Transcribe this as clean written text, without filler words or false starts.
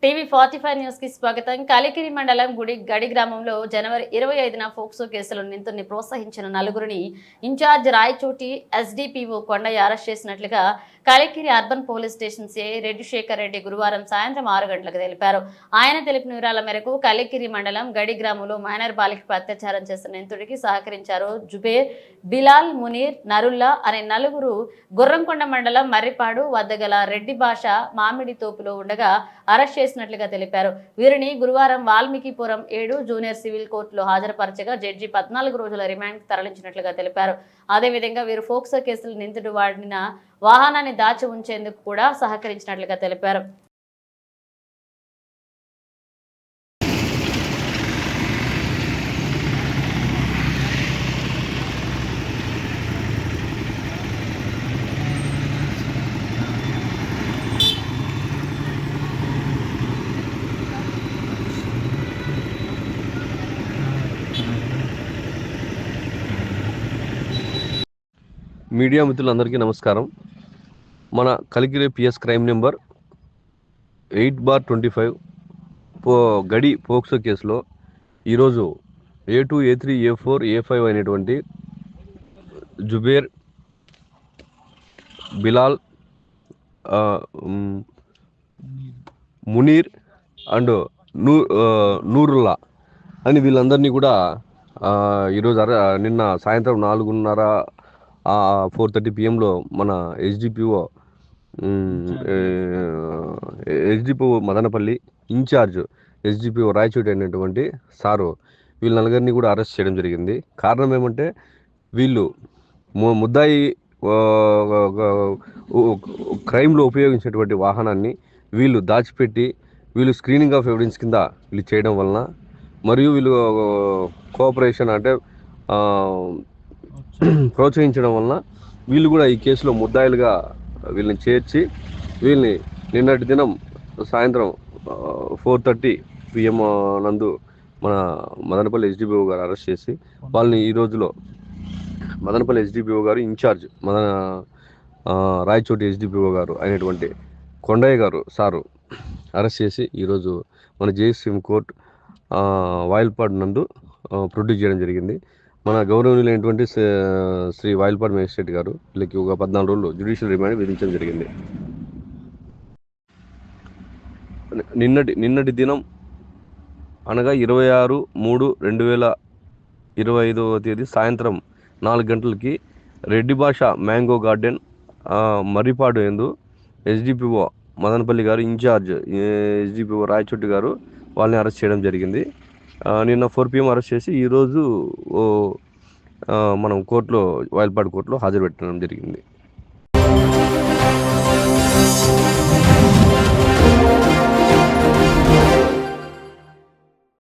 టీవీ45 news కి స్వాగతం. కలికిరి మండలం గడి గ్రామంలో జనవరి 25న ఫోక్సో కేసులో నిందితుడిని ప్రోత్సహించిన నలుగురిని incharge Rayachoti SDPO Kondaiah arrest చేసినట్లుగా Kalikiri urban police station CI Reddy Shekhar Reddy గురువారం సాయంత్రం 6 గంటలకు తెలిపారు. ఆయన తెలిపిన వివరాల మేరకు కలికిరి మండలం గడి గ్రామంలో మైనర్ బాలికపై అత్యాచారం చేసిన నిందితుడికి సహకరించారు జుబేర్, బిలాల్, మునీర్, నరుల్లా అనే నలుగురు గుర్రంకొండ మండలం మర్రిపాడు వద్ద గల రెడ్డి భాష మామిడి తోపులో ఉండగా అరెస్ట్ చేసినట్లుగా తెలిపారు. వీరిని గురువారం వాల్మీకిపురం 7 జూనియర్ సివిల్ కోర్టులో హాజరుపరచగా జడ్జి 14 రోజుల రిమాండ్ తరలించినట్లుగా తెలిపారు. అదేవిధంగా వీరు ఫోక్సో కేసులు నిందితుడు వాడిన వాహనాన్ని దాచి ఉంచేందుకు కూడా సహకరించినట్లుగా తెలిపారు. మీడియా మిత్రులందరికీ నమస్కారం. మన కలికిరి పిఎస్ క్రైమ్ నెంబర్ 8/25 గడి పోక్సో కేసులో ఈరోజు A2, A3, A4, A5 అయినటువంటి జుబేర్, బిలాల్, మునీర్ అండ్ నూరుల్లా అని వీళ్ళందరినీ కూడా ఈరోజు నిన్న సాయంత్రం 4:30 PM మన SDPO Madanapalle incharge SDPO Rayachoti అయినటువంటి సారు వీళ్ళ నలుగురిని కూడా అరెస్ట్ చేయడం జరిగింది. కారణం ఏమంటే వీళ్ళు ముద్దాయి క్రైమ్లో ఉపయోగించినటువంటి వాహనాన్ని వీళ్ళు దాచిపెట్టి వీళ్ళు స్క్రీనింగ్ ఆఫ్ ఎవిడెన్స్ కింద వీళ్ళు చేయడం వలన, మరియు వీళ్ళు కోఆపరేషన్ అంటే ప్రోత్సహించడం వలన వీళ్ళు కూడా ఈ కేసులో ముద్దాయిలుగా వీళ్ళని చేర్చి వీళ్ళని నిన్నటి దినం సాయంత్రం 4:30 PM నందు మన మదనపల్లి ఎస్డిపిఓ గారు అరెస్ట్ చేసి వాళ్ళని ఈ రోజులో మదనపల్లి ఎస్డిపిఓ గారు ఇన్ఛార్జ్ రాయచోటి ఎస్డిపిఓ గారు అయినటువంటి కొండయ్య గారు సారు అరెస్ట్ చేసి ఈరోజు మన జేఎస్ఎం కోర్ట్ వాయిల్పాడు నందు ప్రొడ్యూస్ చేయడం జరిగింది. మన గౌరవనీయులైనటువంటి శ్రీ వాయిల్పాడు మేజిస్ట్రేట్ గారు వీళ్ళకి ఒక 14 రోజులు జ్యుడిషియల్ రిమాండ్ విధించడం జరిగింది. నిన్నటి దినం అనగా 26/3/2025 సాయంత్రం 4 గంటలకి రెడ్డి భాష మ్యాంగో గార్డెన్ మర్రిపాడు ఎందు ఎస్డిపిఓ మదనపల్లి గారు ఇన్ఛార్జ్ ఎస్డిపిఓ రాయచోటి గారు వాళ్ళని అరెస్ట్ చేయడం జరిగింది. నిన్న 4 PM అరెస్ట్ చేసి ఈరోజు మనం కోర్టులో వాయిల్పాడు కోర్టులో హాజరు పెట్టడం జరిగింది.